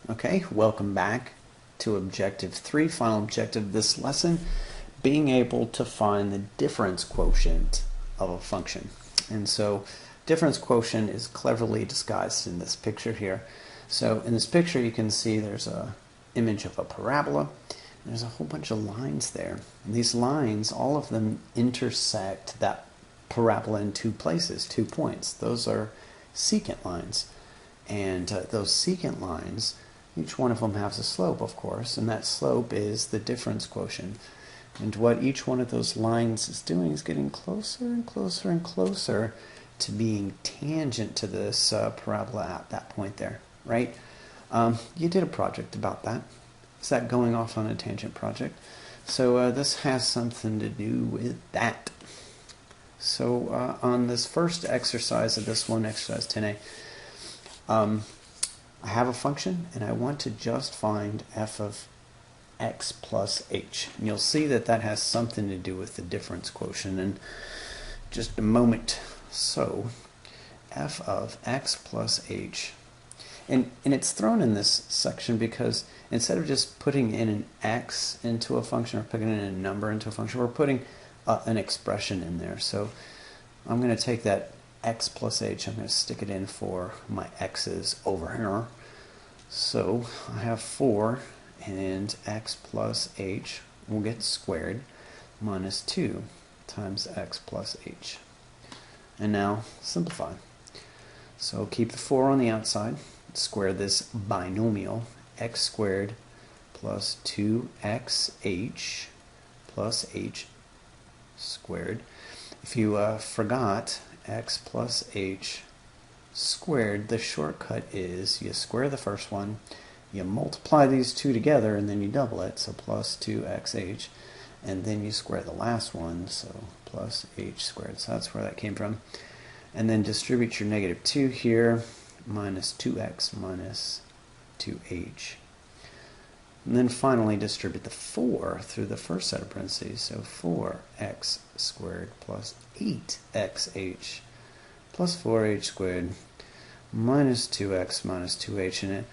Okay, welcome back to Objective 3, final objective of this lesson, being able to find the difference quotient of a function. And so difference quotient is cleverly disguised in this picture here. So in this picture you can see there's a image of a parabola. There's a whole bunch of lines there. And these lines, all of them intersect that parabola in two places, 2 points. Those are secant lines. And those secant lines, each one of them has a slope, of course, and that slope is the difference quotient. And what each one of those lines is doing is getting closer and closer and closer to being tangent to this parabola at that point there, right? You did a project about that. Is that going off on a tangent project? So this has something to do with that. So on this first exercise of this one, exercise 10a, I have a function and I want to just find f of x plus h. And you'll see that that has something to do with the difference quotient in just a moment. So f of x plus h. And it's thrown in this section because instead of just putting in an x into a function or putting in a number into a function, we're putting an expression in there. So I'm going to take that x plus h, I'm going to stick it in for my x's over here. So I have 4 and x plus h will get squared minus 2 times x plus h. And now simplify. So keep the 4 on the outside, square this binomial, x squared plus 2xh plus h squared. If you forgot x plus h squared, the shortcut is you square the first one, you multiply these two together, and then you double it, so plus 2xh, and then you square the last one, so plus h squared. So that's where that came from. And then distribute your negative 2 here, minus 2x minus 2h. And then finally distribute the 4 through the first set of parentheses, so 4x squared plus 8xh plus 4h squared minus 2x minus 2h. And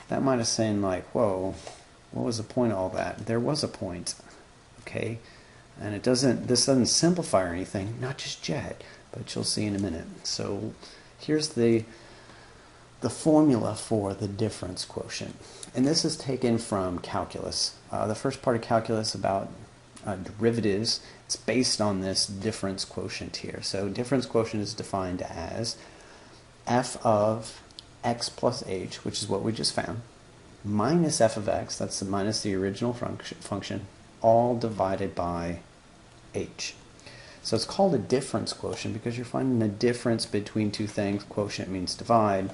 that might have seemed like, whoa, what was the point of all that? There was a point, okay? And this doesn't simplify or anything, not just yet, but you'll see in a minute. So here's the formula for the difference quotient. And this is taken from calculus. The first part of calculus about derivatives, it's based on this difference quotient here. So difference quotient is defined as f of x plus h, which is what we just found, minus f of x, that's minus the original function, all divided by h. So it's called a difference quotient because you're finding the difference between two things. Quotient means divide.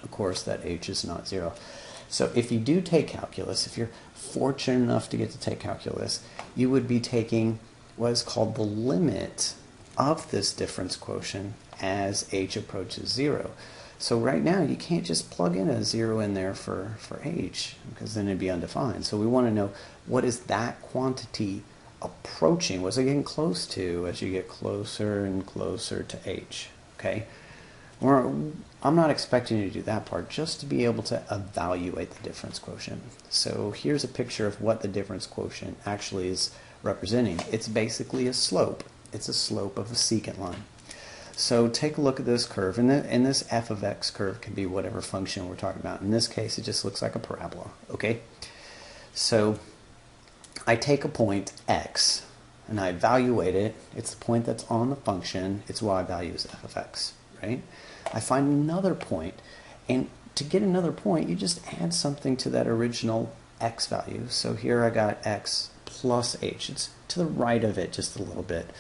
Of course, that h is not 0. So if you do take calculus, if you're fortunate enough to get to take calculus, you would be taking what is called the limit of this difference quotient as h approaches 0. So right now you can't just plug in a 0 in there for h, because then it'd be undefined. So we want to know, what is that quantity approaching? What's it getting close to as you get closer and closer to h? Okay? I'm not expecting you to do that part, just to be able to evaluate the difference quotient. So here's a picture of what the difference quotient actually is representing. It's basically a slope. It's a slope of a secant line. So take a look at this curve, and this f of x curve can be whatever function we're talking about. In this case, it just looks like a parabola, okay? So I take a point x, and I evaluate it. It's the point that's on the function. Its y value is f of x, right? I find another point, and to get another point, you just add something to that original x value. So here I got x plus h. It's to the right of it just a little bit.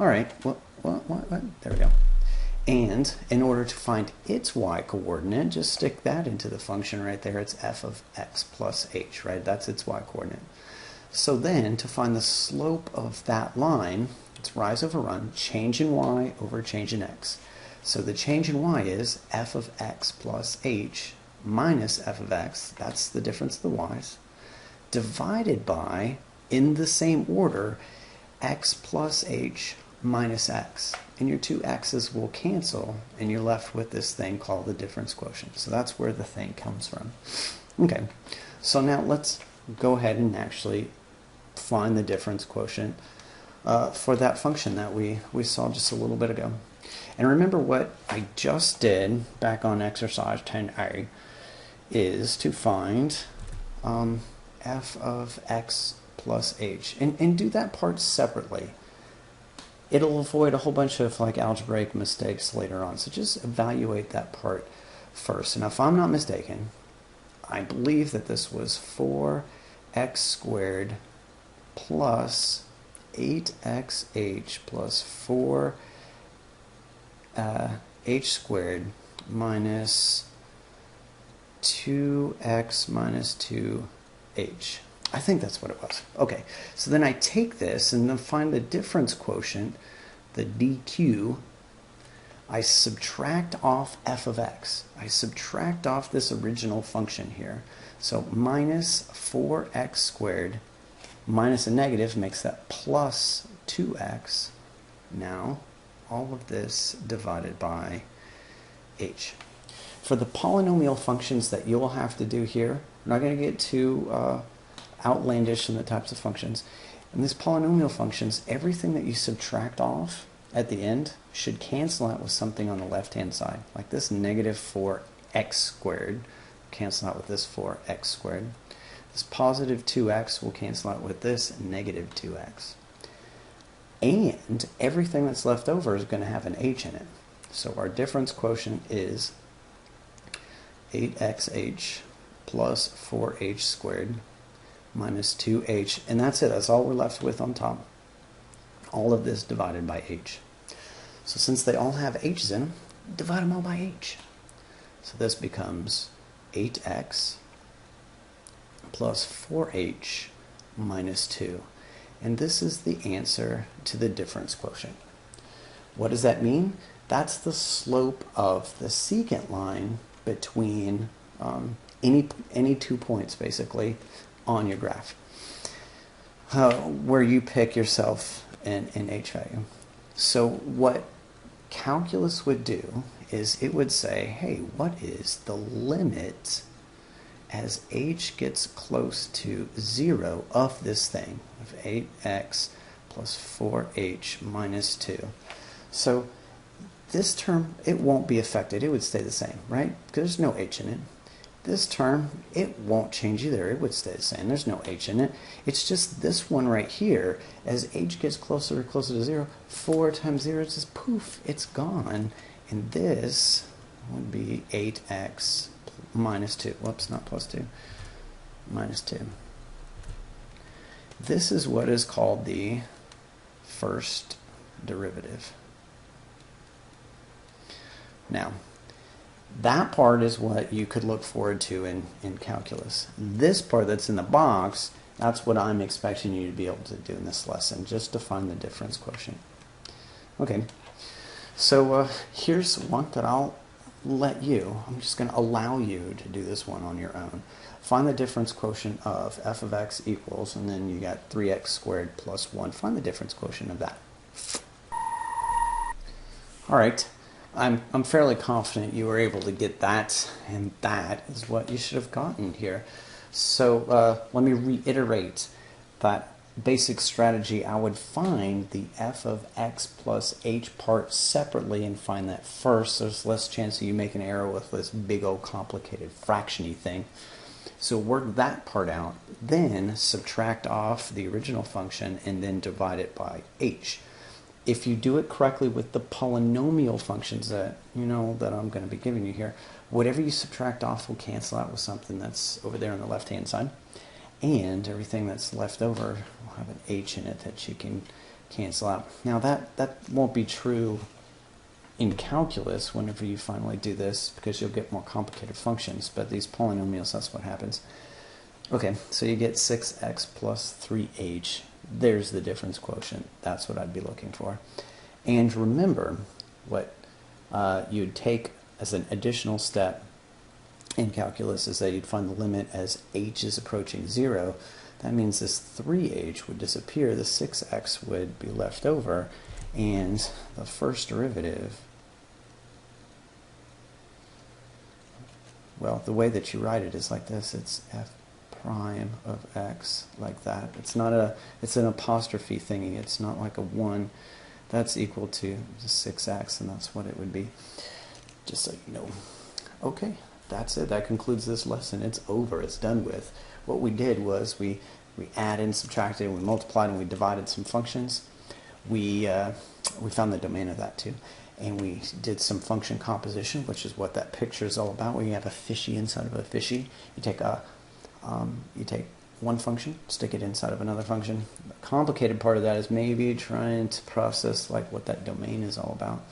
All right, what? There we go. And in order to find its y coordinate, just stick that into the function right there. It's f of x plus h, right? That's its y coordinate. So then, to find the slope of that line, it's rise over run, change in y over change in x. So the change in y is f of x plus h minus f of x, that's the difference of the y's, divided by, in the same order, x plus h minus x. And your two x's will cancel, and you're left with this thing called the difference quotient. So that's where the thing comes from. Okay, so now let's go ahead and actually find the difference quotient for that function that we saw just a little bit ago. And remember what I just did back on exercise 10a is to find f of x plus h, and do that part separately. It'll avoid a whole bunch of like algebraic mistakes later on, so just evaluate that part first. And if I'm not mistaken, I believe that this was 4x squared plus 8xh plus 4h squared minus 2x minus 2h. I think that's what it was. Okay, so then I take this and then find the difference quotient, the dq. I subtract off f of x. I subtract off this original function here. So minus 4x squared minus a negative makes that plus 2x. Now, all of this divided by h. For the polynomial functions that you'll have to do here, I'm not going to get too outlandish in the types of functions. In these polynomial functions, everything that you subtract off at the end should cancel out with something on the left-hand side. Like this negative 4x squared cancel out with this 4x squared. This positive 2x will cancel out with this negative 2x. And everything that's left over is going to have an h in it. So our difference quotient is 8xh plus 4h squared minus 2h. And that's it. That's all we're left with on top. All of this divided by h. So since they all have h's in them, divide them all by h. So this becomes 8x plus 4h minus 2. And this is the answer to the difference quotient. What does that mean? That's the slope of the secant line between any 2 points, basically, on your graph, where you pick yourself an h value. So what calculus would do is it would say, hey, what is the limit as h gets close to 0 of this thing, of 8x plus 4h minus 2. So this term, it won't be affected. It would stay the same, right? Because there's no h in it. This term, it won't change either. It would stay the same. There's no h in it. It's just this one right here. As h gets closer and closer to 0, 4 times 0, it's just poof, it's gone. And this would be 8x minus 2. Whoops, not plus 2. Minus 2. This is what is called the first derivative. Now, that part is what you could look forward to in calculus. This part that's in the box, that's what I'm expecting you to be able to do in this lesson, just to find the difference quotient. Okay, so here's one that I'm just going to allow you to do this one on your own. Find the difference quotient of f of x equals, and then you got 3x squared plus 1. Find the difference quotient of that. All right. I'm fairly confident you were able to get that, and that is what you should have gotten here. So let me reiterate that basic strategy. I would find the f of x plus h part separately and find that first. There's less chance of you making an error with this big old complicated fraction-y thing. So work that part out, then subtract off the original function and then divide it by h. If you do it correctly with the polynomial functions that that I'm going to be giving you here, whatever you subtract off will cancel out with something that's over there on the left-hand side, and everything that's left over will have an h in it that you can cancel out. Now that won't be true in calculus whenever you finally do this, because you'll get more complicated functions, but these polynomials, that's what happens. Okay, so you get 6x plus 3h. There's the difference quotient. That's what I'd be looking for. And remember, what you'd take as an additional step in calculus is that you'd find the limit as h is approaching 0. That means this 3h would disappear, the 6x would be left over, and the first derivative well, the way that you write it is like this. It's f prime of x, like that. It's not a, it's an apostrophe thingy. It's not like a 1. That's equal to 6x, and that's what it would be, just so you know. Okay, that's it. That concludes this lesson. It's over. It's done with. What we did was we added and subtracted, we multiplied, and we divided some functions. We found the domain of that too. And we did some function composition, which is what that picture is all about, where you have a fishy inside of a fishy. You take one function, stick it inside of another function. The complicated part of that is maybe trying to process like what that domain is all about.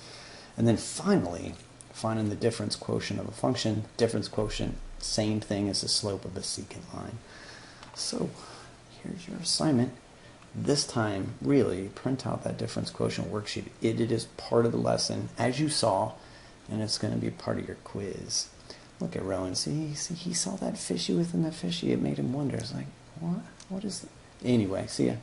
And then finally, finding the difference quotient of a function. Difference quotient, same thing as the slope of a secant line. So here's your assignment. This time, really, print out that difference quotient worksheet. It is part of the lesson, as you saw, and it's going to be part of your quiz. Look at Rowan. See, he saw that fishy within the fishy. It made him wonder. It's like, what? What is that? Anyway, see ya.